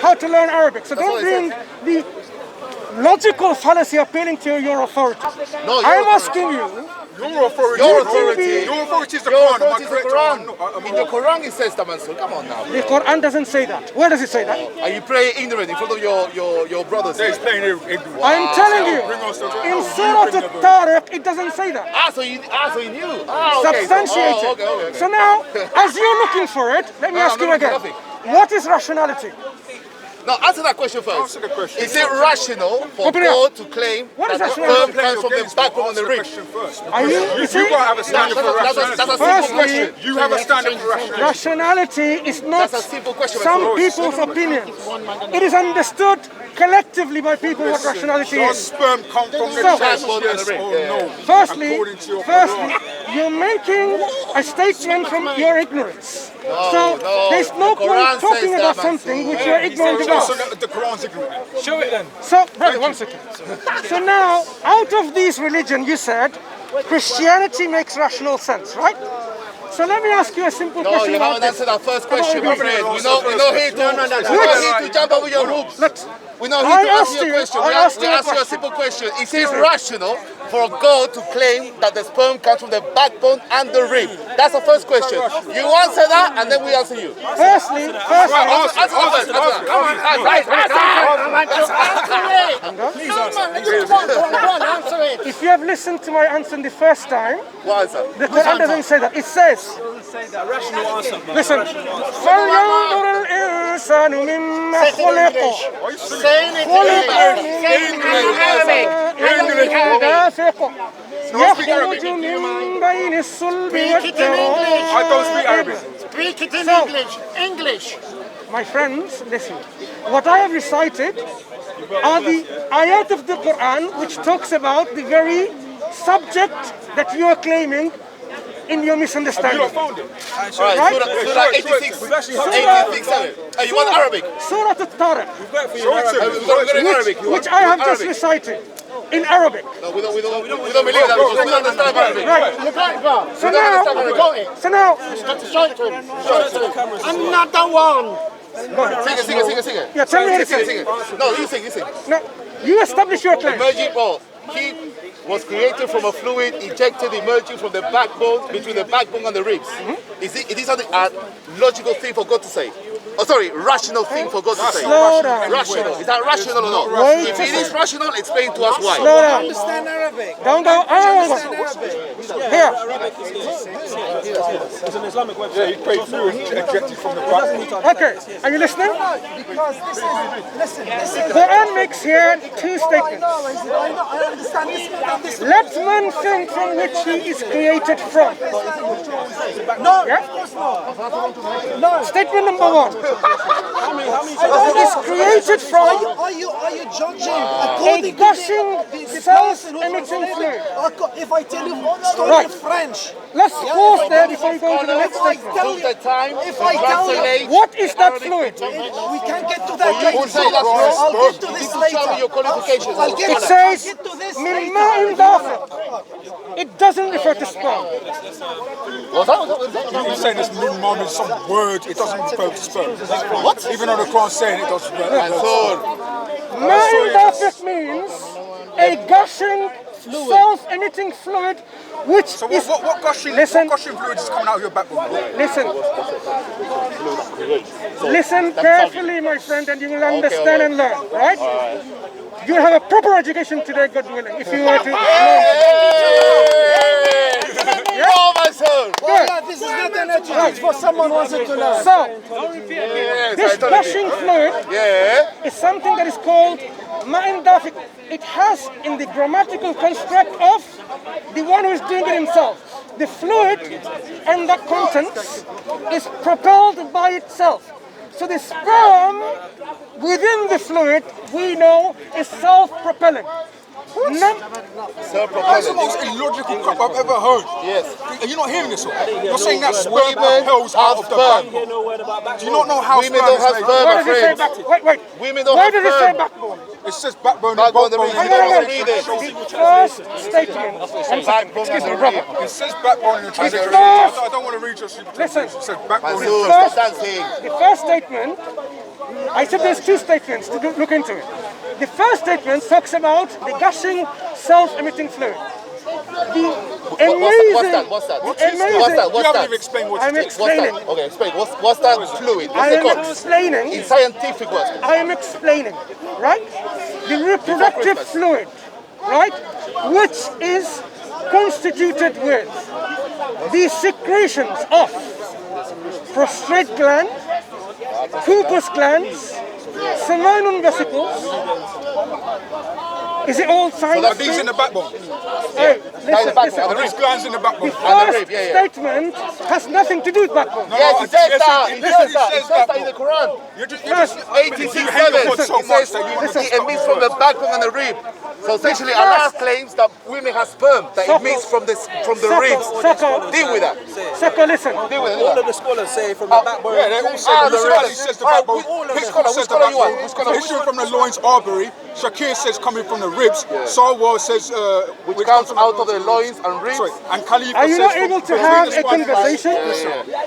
how to learn Arabic. So don't bring the logical fallacy appealing to your authority. No, I'm asking you. Your authority. Your authority. Your authority is the Your Quran. Am I authority is the correct? Quran. In the Quran it says that, Mansur. Come on now. The Quran doesn't say that. Where does it say that? Are you praying ignorant in front of your brothers? He's playing ignorant. I'm telling you, Bring us to- in Surah Al-Tariq, it doesn't say that. So you knew. Okay. Substantiated. Okay. So now, as you're looking for it, let me ask you again. What is rationality? Now answer that question first. Answer the question. Is it rational for Open it up. God to claim What that is the rationality? sperm comes from the backbone and the rib? Are you You see? got to have a standard for rationality. That's a simple Firstly, question. You have a standard for rationality. Rationality is not That's a simple question. some Mansur. people's opinions. It is understood collectively by people what rationality Does is. sperm come from the So- chest, yes or no? Firstly, According to your you're making a statement from your ignorance. So no. there's no The Quran point talking says about that, something Mansur. which you're ignorant about. So the Quran's ignorant. Show it then. So, brother, one second. So now, out of these religions, you said Christianity makes rational sense, right? So let me ask you a simple No, question you about haven't this. answered our first question, my friend. We're not here to jump over your hoops. We're not I here to ask asked you a you- question. I We asked ask you a you a question. simple question. Is it rational for God to claim that the sperm comes from the backbone and the rib? That's the first question. You answer that, and then we answer you. Firstly, Answer that. Come on, Answer it. if you have listened to my answer the first time, What answer? the Quran doesn't say that. It says, Rational answer. listen, فَلْيَنْظُرِ الْإِنسَانُ مِمَّا خُلِقَ Saying it دافق يخرج من بين الصلب Speak it in English. I don't speak Arabic. Speak it in So- English. English. My friends, listen. What I have recited are the ayat of the Quran which talks about the very subject that you are claiming in your You misunderstanding. not found it. All right, Surah 86. We've actually had 86. You want Arabic? Surah Al-Tariq, Show it to me. We've got it in Arabic. You which want I have just Arabic? recited in Arabic. No, we don't believe that because we don't understand Arabic. Right. You got it, bro. So don't now, understand Arabic. Got it. so now, Show it to him. Show it to him. Another one. Sing it. yeah, tell me what it Sing says. it. No, you sing. No, you establish your claim. Emerging, he was created from a fluid ejected emerging from the backbone, between the backbone and the ribs. Is it a logical thing for God to say? Oh, sorry, rational thing for God to say. Slow down. Rational. Is that rational or not? Wait If a it is rational, explain to us why. Slow down. Understand Arabic. Don't go. Here. It's an Islamic website. Yeah, he prayed through and ejected from the back. Okay. Are you listening? Because this is Quran makes here two statements. I understand this. Let man think from which he is created from. No, Yeah? of course not. No. Statement number one. He is created from Are you judging a according gushing, to the self-emitting fluid. If I tell you story Right. in French, Let's pause there before we go to the next statement. Took the time If to I tell you- translate. What is that fluid? we can't get to that You later. would say that's wrong. I'll get to You this need to show me later. your qualifications. I'll get, It says, I'll get to this min later. ma'in dafiq. It doesn't refer to sperm. What's that? You're saying this min mom is some word, it doesn't refer to sperm. What? Even though the Quran's saying it doesn't refer to sperm. Ma'in dafiq means a gushing, self-emitting fluid which So is... what gushing fluid is coming out of your backbone? Listen. Listen carefully, my friend, and you will understand and learn, right? You will have a proper education today, God willing, if you were to learn. Oh, my son. Well, yeah, this is not an education for someone who wants to learn. So, Yes, this I told you. gushing fluid Yeah. is something that is called ma'in dafiq. It has in the grammatical construct of the one who is doing it himself. The fluid and the contents is propelled by itself. So the sperm within the fluid, we know, is self-propelling. That's the most illogical crap I've ever heard. Yes. Are you not hearing this one? You're saying that sperm Women propels have out of the sperm. backbone. Do you not know how Women sperm don't is have made? sperm, Why my does it say friend. backbone? Wait. Women don't Why have does it say sperm. backbone? It says backbone and Backbone, backbone. the Hang on. read it. The first statement. Backbone, Excuse me, read brother. it. It says backbone in the translation. first- I don't want to read your super Listen. It says backbone. Mansur, First- stop dancing. The first statement I said there's two statements to look into it. The first statement talks about the gushing, self-emitting fluid. The amazing, What's that? What What's is that? that? What's that? You What's haven't that? even explained what I'm it is. What's explaining. that? Okay, explain. What's that fluid? What's I it am called? explaining. In scientific words. I am explaining, right? The reproductive Christmas. fluid, right? Which is constituted with the secretions of prostate gland, Cooper's glands, seminal vesicles. Is it all Are science? these in the backbone? Hey, listen, backbone. listen. Are these glands in the backbone? The And the first rib, yeah. statement has nothing to do with backbone. Yes, it says that. It says that. It says says that in the Quran. You're just 86:7. you hate your foot so It much says that you want to it emits from the backbone and the rib. So essentially, Allah claims that women have sperm that emits from the ribs. Deal with that. Saka, listen. Deal with it. All of the scholars say from the backbone. Yeah, they all say Ah, the the scholar ribs. says the Ah, backbone. which scholar? Which scholar you want? Which scholar? Issue from the loins artery. Shakir says coming from the ribs. Sarwar says Which comes out of the loins and ribs. Sorry, and Khalifa Are you says not able to have a conversation?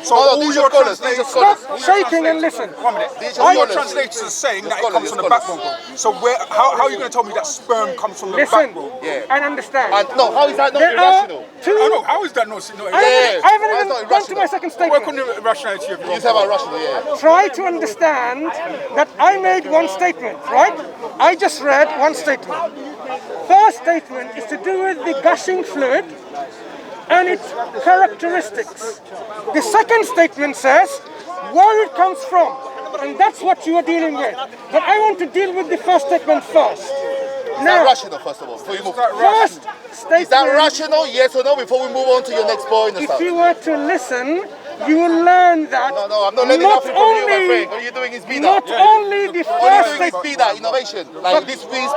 So No, all these your are scholars. These are translations, scholars. Stop shaking and listen. 1 minute. These are All your scholars. translators are saying that it Scholars, comes from the scholars. backbone, bro. So how are you going to tell me that sperm comes from the Listen backbone? Yeah. and understand. And no, how is that not There are irrational? I two. know, how is that not? I Yeah. haven't Why is even not gone to my irrational? second Work on statement. the rationality of You your say about rational, yeah. Try to understand that I made one statement, right? I just read one statement. First statement is to do with the gushing fluid and its characteristics. The second statement says where it comes from, and that's what you are dealing with. But I want to deal with the first statement first. Is that rational, first of all, before you move? First statement. Is that rational, yes or no, before we move on to your next point and If stuff? you were to listen, you will learn that No, I'm not learning not nothing from you, my only, friend. What are you doing is bida. not only the What are first you doing is statement. bida, innovation. Like this means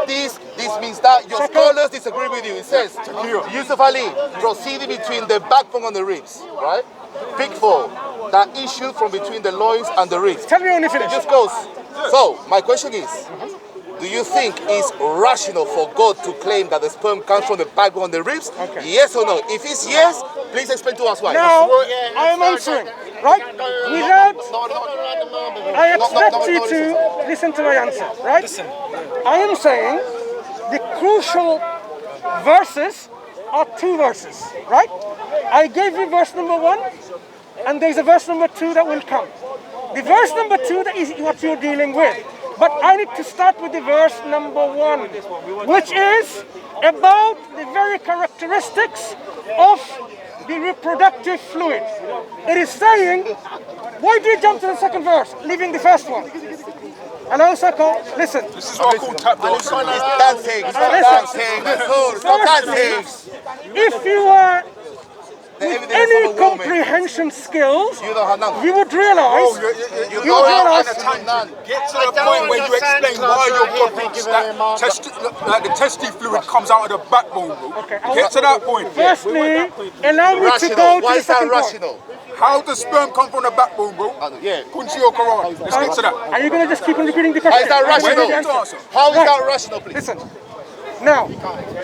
this means that. Your scholars disagree with you. It says, Yusuf Ali, proceeding between the backbone and the ribs, right? Big four, that issue from between the loins and the ribs. Tell me when you finish. Just goes. So, my question is, do you think it's rational for God to claim that the sperm comes from the backbone and the ribs? Okay. Yes or no? If it's yes, please explain to us why. Now, I am answering, right? Without, I expect you to listen to my answer, right? I am saying the crucial verses are two verses, right? I gave you verse number 1, and there's a verse number 2 that will come. The verse number 2 that is what you're dealing with. But I need to start with the verse number 1, which is about the very characteristics of the reproductive fluid. It is saying, why do you jump to the second verse, leaving the first one? Hello, Sako, listen. This is what I call tap dancing. It's dancing, stop dancing, stop dancing. If you were The evidence any of a woman. comprehension skills, You don't have none. you would realize You You go out realize- on a tangent. Get to the point where you explain why your problems, like the testy fluid comes out of the backbone, bro. Okay, Get to that point. firstly, allow me to Rational. go to Why the is that second point. rational? How does sperm come from the backbone, bro? Yeah. Kunchi or Quran. Let's get to that. Are you going to just keep on repeating the How question? is that I'm waiting rational? for the answer. How is Right. that rational, please? Listen. Now,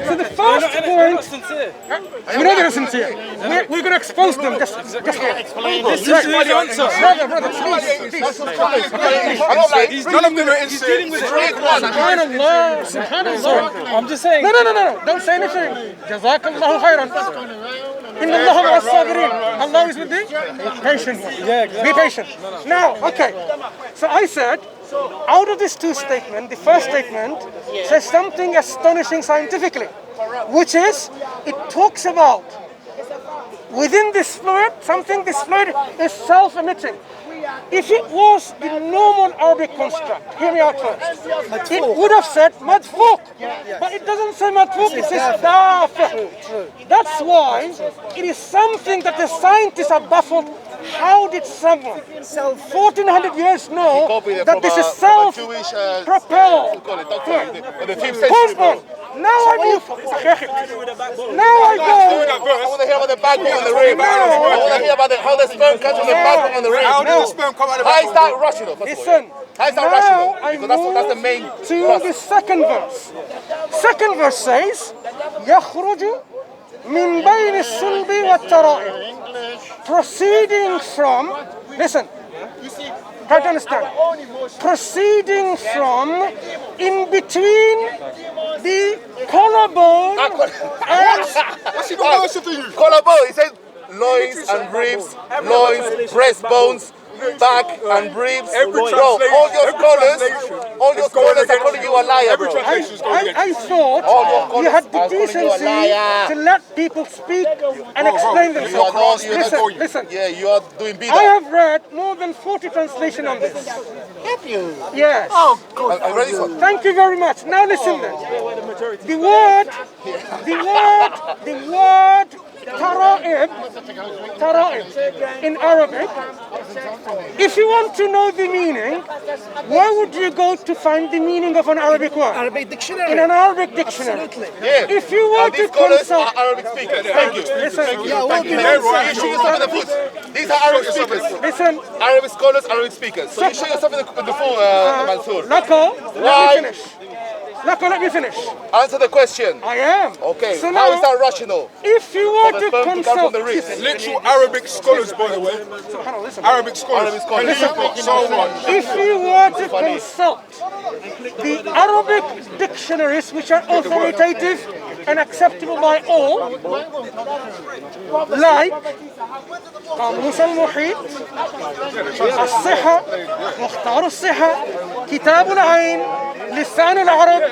so the first point, sincere. you know they're sincere. We're going to expose them. Just Explain this is the answer. brother, please. I don't like None of them are insane. Subhanallah, subhanallah. I'm just saying. No. Don't say anything. Jazakallahu khairan. Inna Allah ma'as sabirin. Allah is with thee. Patient. Be patient. Now, okay. So I said, out of these two statements, the first statement says something astonishing scientifically, which is, it talks about within this fluid, this fluid is self-emitting. If it was the normal Arabic construct, hear me out first, it would have said madfuk, but it doesn't say madfuk, it says dafiq. That's why it is something that the scientists are baffled. How did someone 1400 years know that this is self-propelled? The 5th century, Hold bro. on. Now I move. Now I go. I want to hear about the backbone and the rib. I want to hear about how the sperm comes from the backbone and the rib. How does the sperm come out of the How is backbone? that rational? First of all? Listen. How is that Now rational? I Because that's the move main to thrust. the second verse. Second verse says, يخرج من بين الصلب والترائب. Proceeding from, listen, Try to understand. Proceeding from in between the collarbone and That's even worse for you. Collarbone, he said loins and ribs, loins, breastbones, back and ribs. Every Bro, translation- all your every scholars translation are against calling you a liar, every bro. translation is going against I thought you had the are calling you a decency liar. to let people speak and explain You are themselves. not, you're not going. Listen. Yeah, you are doing I bida. have read more than 40 translations on this. Have you? Yes. I'm ready for. Thank you very much. Now listen then. The word tara'ib in Arabic, if you want to know the meaning, where would you go to find the meaning of an Arabic word? Arabic dictionary. In an Arabic dictionary. Absolutely. Yeah. If you were And these to scholars consult, are Arabic speakers. Thank you. listen, Yeah, what do you They're mean? right. You show yourself in the foot. These are Arabic speakers. listen, Arabic scholars, Arabic speakers. So you show yourself in the full, Mansur. Lako, let Why? me finish. Lako, let me finish. Answer the question. I am. Okay. So How is now, that rational? if you were For the to sperm to come consult, from the ribs. Literal Arabic scholars, by the way. listen. Arabic scholars. Arabic scholars. Believe it so much. If you were to consult the Arabic dictionaries, which are authoritative and acceptable by all, like قاموس المحيط، الصحة، مختار الصحة، كتاب العين، لسان العرب،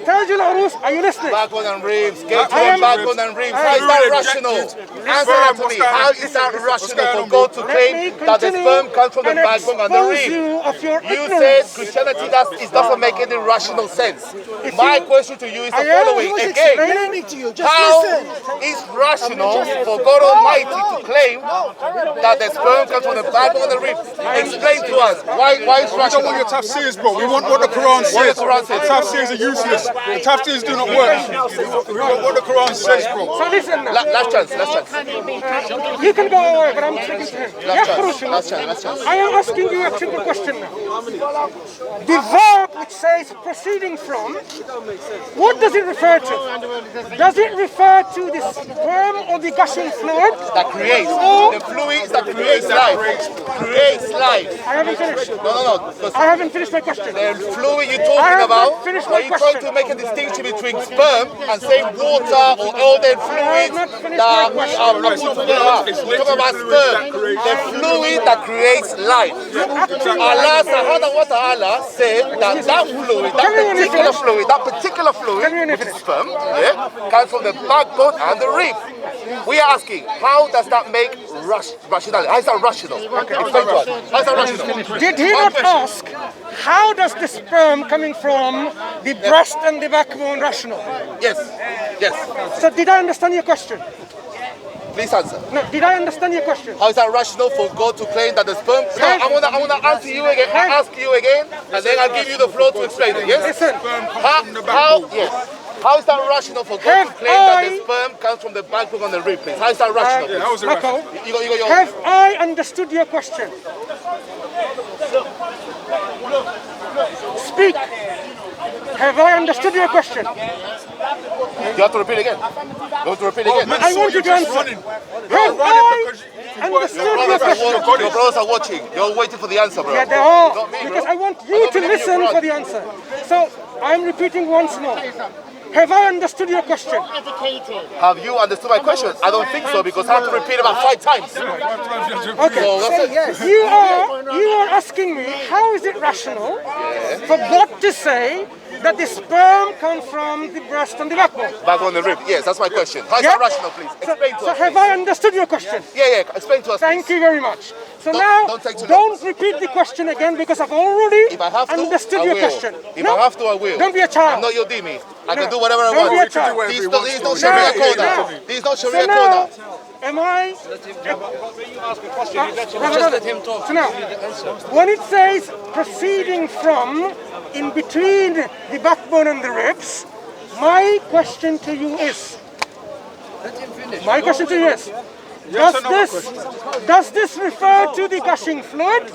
تاج العروس. Are you listening? Backbone and ribs. Get I am- one backbone and ribs. How is Fluid that ejected. rational? Answer Sperm, that to what's me. going How on? is that What's rational going for on, God to Let me claim that the continue sperm comes from the and backbone and the expose rib? you of your You said ignorance. Christianity it doesn't make any rational sense. If My you- question to you is the I am following. Who's Again, explaining to you? Just how listen. is rational for God Almighty to claim that the sperm comes from the backbone and the rib? Explain to us why it's We don't want rational. your tafsirs, bro. We want what the Quran says. What the Quran says. The tafsirs are useless. The tafsirs do not work. We want what the Quran says, bro. So listen now. Last chance. You can go away, but I'm speaking to him. Last chance. I am asking you a simple question now. The verb which says proceeding from, what does it refer to? Does it refer to the sperm or the gushing fluid? That creates Or, the fluid that creates life. Creates life. I haven't finished. No. Because I haven't finished my question. the fluid you're I talking have not about, finished are my you trying question. to make a distinction between sperm and saying water or all the fluids not finished that my we question. are put together? It's We're talking about literally sperm, fluid the fluid that creates life. Allah subhanahu wa ta'ala said that fluid, that particular fluid, which is sperm, comes from the backbone and the rib. We are asking, how does that make rational? How is that rational? Explain to us. How is that rational? Did he not ask, how does the sperm coming from the breast and the backbone rational? Yes. So did I understand your question? Please answer. No, did I understand your question? How is that rational for God to claim that the sperm? No, I wanna answer you again. I ask you again, and then I'll give you the floor to explain it. Yes. Listen, How is that rational for God to claim that the sperm comes from the backbone and the rib? Please, how is that rational? Yeah, that was irrational. Marco, You got your. have I understood your question? Speak. Have I understood your question? You have to repeat again. You have to repeat again. I want you to answer. Have I understood your question? Your brothers are watching. You're waiting for the answer, bro. Yeah, they are. Not me, bro. Because I want I you don't to believe you, listen bro. for the answer. So I'm repeating once more. Have I understood your question? Have you understood my question? I don't think so because I have to repeat about 5 times. Okay. So that's it. Yes. You are asking me how is it rational for God to say that the sperm comes from the breast and the backbone? Back on the rib. Yes, that's my question. How is Yeah? that rational, please? Explain to So us. have please. I understood your question? Yeah. Explain to us. Thank please. you very much. So Don't- now, don't take too long. don't repeat the question again because I've already If I have to, understood I your will. question. If I have to, I will. Don't be a child. I'm not your dhimmi. I can No. do whatever I Don't be a want. child. These don't No, Sharia no. corner. These don't So Sharia now, corner. am I? Let him talk. So now, when it says proceeding from in between the backbone and the ribs, my question to you is, Does this refer to the gushing fluid,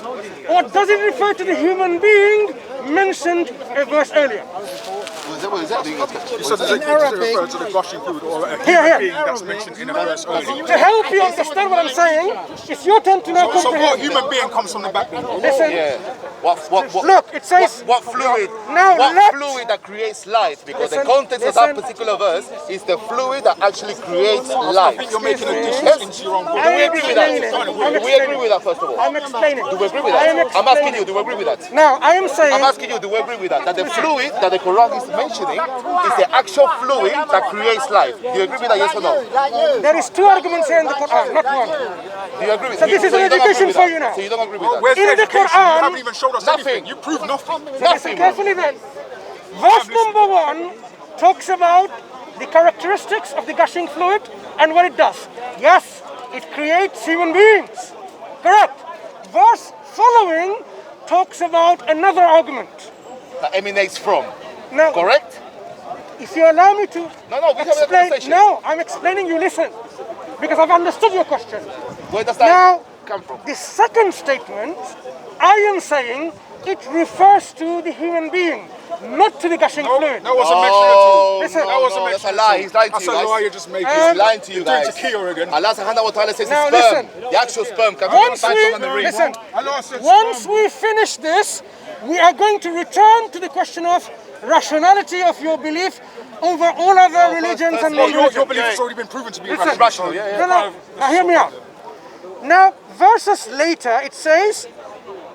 or does it refer to the human being mentioned a verse earlier? What is that? You said does it refer to the gushing fluid or a Here. human being that's mentioned in a verse earlier? To help you understand what I'm saying, it's your turn to now So what comprehend. human being comes from the backbone? Listen, Yeah. What, look, it says... what fluid? Now what let- fluid that creates life? Because Listen, the context of that listen. particular verse is the fluid that actually creates I life. think you're making a Excuse distance me. into your own Do book. we agree with that? I'm Do we agree with that first of all? I'm explaining. Do we agree with I am that? I'm asking you, explaining. do we agree with that? Now, I am saying... I'm asking you, do we agree with that? That the fluid that the Quran is mentioning is the actual fluid that creates life. Do you agree with that, yes or no? There is two arguments here in the Quran, not one. Do you agree with So this is an you don't agree education with for that? you now. So you don't agree with that? Where's In the the education? Quran- You haven't even showed us Nothing. anything. You proved nothing. Listen Nothing, bro. carefully then. Verse number 1 talks about the characteristics of the gushing fluid and what it does. Yes, it creates human beings. Correct. Verse following talks about another argument. That emanates from. Now, Correct? if you allow me to No, we have a explain, conversation. no, I'm explaining. You listen, because I've understood your question. Where does that Now, come from? the second statement, I am saying it refers to the human being, not to the gushing fluid. That wasn't mentioned at all. Listen. That wasn't that's a mentioned lie. at He's all. lying to That's you a lie guys. you're just making. He's lying to you You're doing guys. tequila again. Allah subhanahu wa ta'ala says Now it's sperm. listen. The actual sperm comes from the Once backbone and the we ring. listen, Allah said once sperm. we finish this, we are going to return to the question of rationality of your belief over all other religions and Well, your non-religions. belief has already been proven to be Listen. irrational. No. Now hear me out. Now, verses later, it says,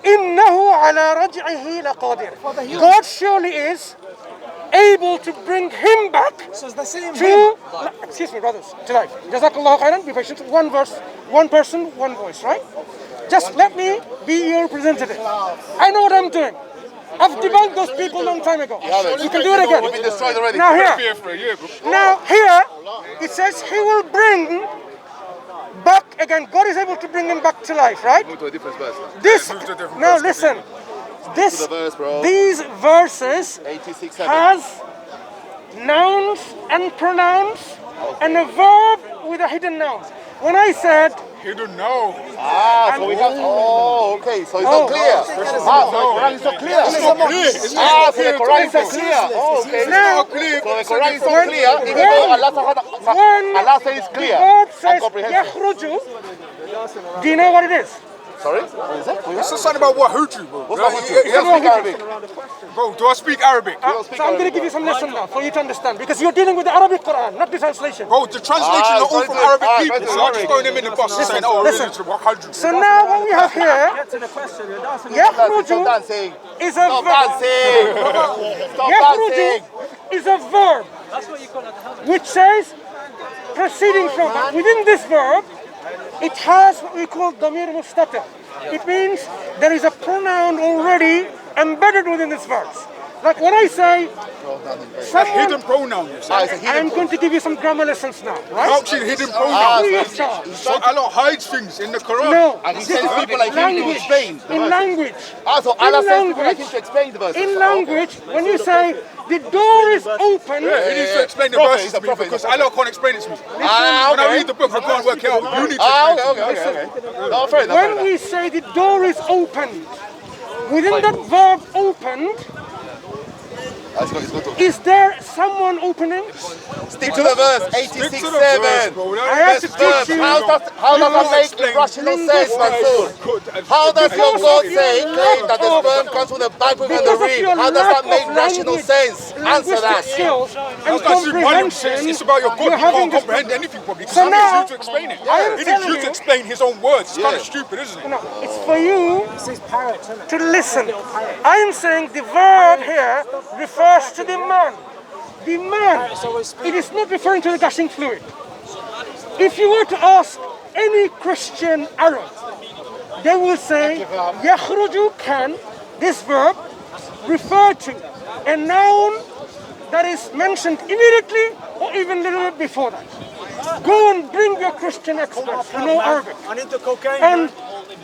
إِنَّهُ عَلَى رَجْعِهِ لَقَادِرٌ. God surely is able to bring him back So it's the same to, excuse me, brothers, to life. Jazakallah khairan, be patient. One verse, one person, one voice, right? Just let me be your representative. I know what I'm doing. I've debunked those people a long time ago. You can do it again. You've been destroyed already. Now here, Here for a year, bro. now here, it says he will bring back again. God is able to bring him back to life, right? Move to a different verse. This, move to a different now verse, listen, this, the verse, bro. these verses 86, 7. has nouns and pronouns and a verb with a hidden noun. When I said, You don't know. So we got. Oh, okay. So it's not clear. So the Quran is not clear. It's not clear. It's So not the clear. Quran is not clear. Oh, okay. now, So the Quran is not When- clear, even though Allah says it's clear the word and says comprehensive. yakhruju, do you know what it is? Sorry? What is it? It's something about what Hutu, bro. What's wrong with you? Yeah, You don't speak Arabic. Bro, do I speak Arabic? don't speak So I'm going to Arabic, give you some lesson now for you to understand, because you're dealing with the Arabic Quran, not the translation. Bro, the translations are all from Arabic people, so I'm just throwing them in the bus and saying, oh, listen. really, to 100. So now what we have here, Get to the question. You're dancing. Stop yakhruju dancing. is a Stop verb. dancing. Stop dancing. Yakhruju is a verb That's what you call it. which says proceeding from. Within this verb, it has what we call damir mustatir. It means there is a pronoun already embedded within this verse. Like when I say, That's someone, hidden pronoun, you say. It's a I'm hidden. going to give you some grammar lessons now, right? Actually, hidden pronoun. Free of charge. So Allah hides things in the Quran. No, And he sends people like him to language. explain the In verse. language. So Allah In sends people like him language. to explain the verse. In language, when you say the door is open, Yeah, he needs to explain the Prophet, verses he's a to me prophet, because he's a Allah can't explain it to me. When okay. I read the book, I can't work it out. You need to explain it to me. Okay. No, fair enough. Fair when enough. we say the door is opened, within that verb opened, Let's go. is there someone opening? Stick to the verse. Stick 86, to the verse, 7. bro. I have to Verse. teach you. How does that make irrational sense, Mansur? How does your God say claim that the sperm comes from the backbone and the Because of rib? your How does lack that make of rational language, sense? Answer linguistic that. skills and That's volume comprehension. says it's about your God. you're You having can't this comprehend problem. anything probably because So I now, need you to explain it. I am He needs telling you you- to explain his own words. It's kind Yeah. of stupid, isn't it? No, it's for you This is parrot, isn't it? to listen. I am saying the verb here refers to the man. The man. It is not referring to the gushing fluid. If you were to ask any Christian Arab, they will say, yakhruju can, this verb, refer to a noun that is mentioned immediately or even a little bit before that. Go and bring your Christian experts who know Arabic I need the cocaine. and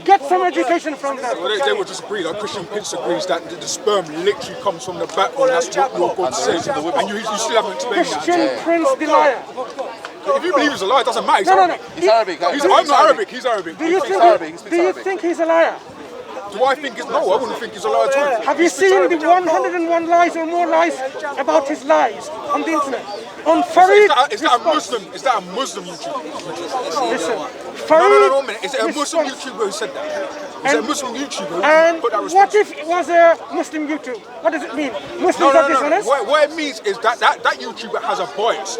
get some education from them. Well, they will disagree. Like Christian Pitts agrees that the sperm literally comes from the backbone. That's what your God says. And you still haven't explained that. Christian Prince the Liar. If you believe he's a liar, it doesn't matter. He's No. Arabic. He's Arabic. I'm not Arabic. He's Arabic. Do you speaks Arabic, he speaks do you Arabic. think he's a liar? Do I think he's no? I wouldn't think he's a liar at all. Have you seen the 101 lies or more lies about his lies on the internet? On Farid, Is that a Muslim? Is that a Muslim YouTuber? listen, No, Farid, a minute. Is it a Muslim response- YouTuber who said that? Is it a Muslim YouTuber who And put that what response? if it was a Muslim YouTube? What does it mean? Muslims No. are dishonest? What it means is that YouTuber has a bias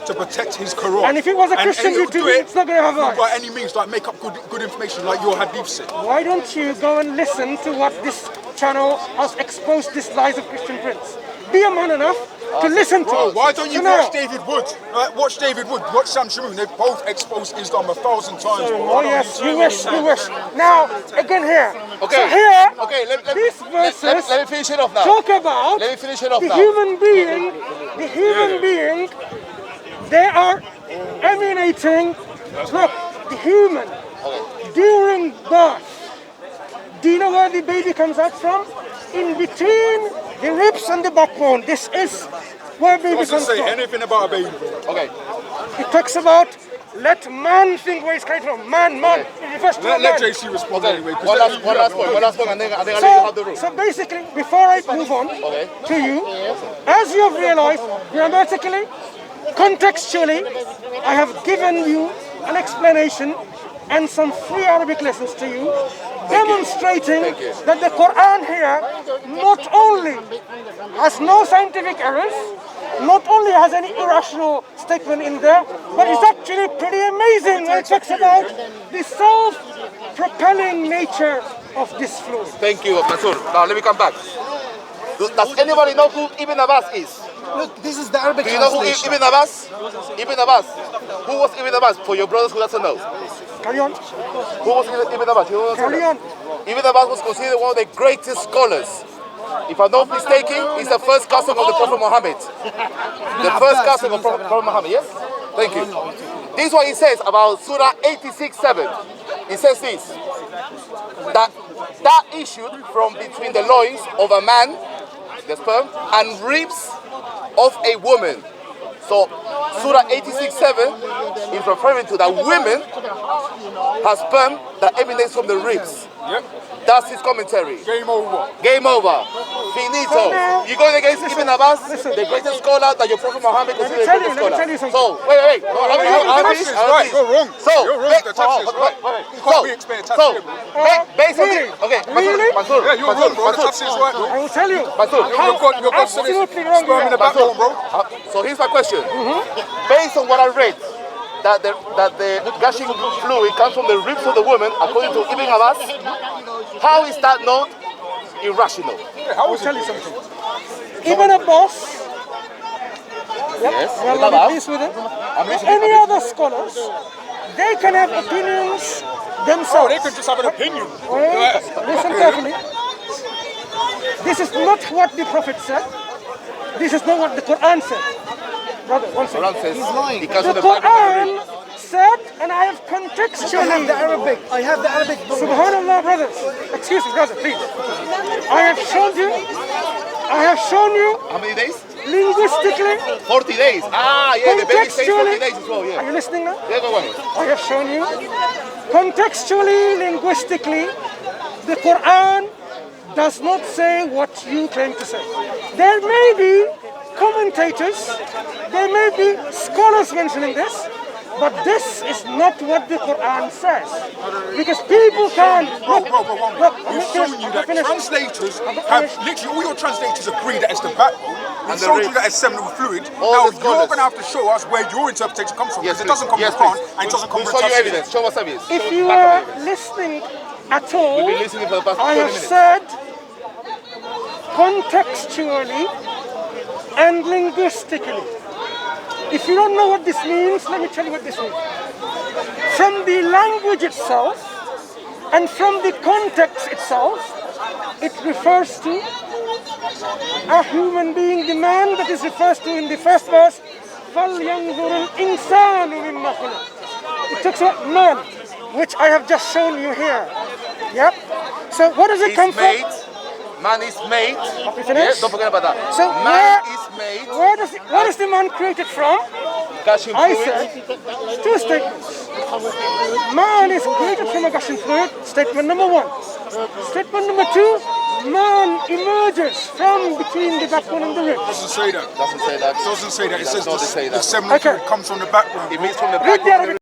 to protect his Quran. And if it was a Christian he'll do YouTuber, it's not going to have a by voice. any means, like make up good information, like your hadith said. Why don't you go and listen to what this channel has exposed these lies of Christian Prince? Be a man enough to listen to Bro, it. why don't you So now- watch David Wood? Watch David Wood, watch Sam Shamoon. They've both exposed Islam 1,000 times. Bro. Oh yes, you wish. Now, again here. Okay. So here, these let verses me finish it off now. talk about Let me finish it off the now. human being, they are emanating, look, the human, during birth. Do you know where the baby comes out from? In between the ribs and the backbone. This is where baby Doesn't comes say from. anything about a baby. Okay. It talks about, let man think where it's coming from. Man. It refers to a Let man. JC respond Okay. anyway. One last point, and then I'll let you have the room. So basically, before I move on to you, as you have realized, grammatically, contextually, I have given you an explanation and some free Arabic lessons to you, demonstrating that the Quran here not only has no scientific errors, not only has any irrational statement in there, but it's actually pretty amazing when it talks about the self-propelling nature of this fluid. Thank you, Mansur. Now let me come back. Does anybody know who Ibn Abbas is? Look, this is the Arabic Do you know who translation. Ibn Abbas? Ibn Abbas. Who was Ibn Abbas? For your brothers who doesn't know. Carry on. Who was Ibn Abbas? You know Carry on. Ibn Abbas was considered one of the greatest scholars. If I'm not mistaken, he's the first cousin of the Prophet Muhammad. The first cousin of Prophet Muhammad, yes? Thank you. This is what he says about Surah 86:7. He says this, that issued from between the loins of a man, the sperm, and ribs of a woman. So Surah 86:7 is referring to that women has sperm that emanates from the ribs. Yep. That's his commentary. Game over. Game over. Finito. You're going against Ibn Abbas, the greatest scholar that your Prophet Muhammad considered the tell you, greatest let me scholar. tell you something. So, wait. No, I'm Tafsir is right. You're wrong. So, You're wrong. The Tafsir is right. You can't re-explain Tafsir. based on Really? this, okay, Really? Mansur, Yeah, you're wrong, bro. The Tafsir is right, bro. I will tell you. Mansur, Your God said Absolutely it's wrong sperm in the here. backbone, bro. So here's my question. Based on what I read, that the gushing fluid comes from the ribs of the woman, according to Ibn Abbas, how is that not irrational? How was Tell it? you something. Ibn Abbas, Yes, we are Ibn not Abbas. pleased with it. Any other scholars, they can have opinions Oh, themselves. they could just have an opinion. Wait, listen carefully. This is not what the Prophet said. This is not what the Quran said. Brother, one second. Quran says He's lying. it comes The from the back of the rib. Quran said, and I have I have contextually. the Arabic. I have the Arabic book. Subhanallah, brothers. Excuse me, brother, please. I have shown you How many days? linguistically, 40 days. Ah, yeah, the baby stays 40 contextually. days as well, Are yeah. you listening now? Yeah, go on. I have shown you contextually, linguistically, the Quran does not say what you claim to say. There may be commentators, there may be scholars mentioning this, but this is not what the Quran says. Because people can Bro, look, we've shown you that translators have literally all your translators agree that it's the backbone. We've the shown rib. you that it's seminal fluid. All Now the you're scholars. going to have to show us where your interpretation comes from, because it doesn't come yes, from the Quran please. and it doesn't come We'll from show you Tafsir. evidence. Show us evidence. if you Back of are evidence. listening at all, We've been listening for the past I 20 have minutes. said contextually and linguistically. If you don't know what this means, let me tell you what this means. From the language itself and from the context itself, it refers to a human being, the man that is referred to in the first verse, فَلْيَنْظُرُ الْإِنسَانُ مِمَّا خُلِقَ. It talks about man, which I have just shown you here. Yep. So what does it come It's made. from? Man is made. We finished? Yeah, don't forget about that. So Man is made. where is the man created from? Gushing I fluid. said two statements. Man is created from a gushing fluid. Statement number one. Statement number two. Man emerges from between the backbone and the ribs. Doesn't say that. Doesn't say that. Doesn't say that. It says does not say the that. seminal Okay. fluid comes from the backbone. It means from the Read the backbone. Arabic.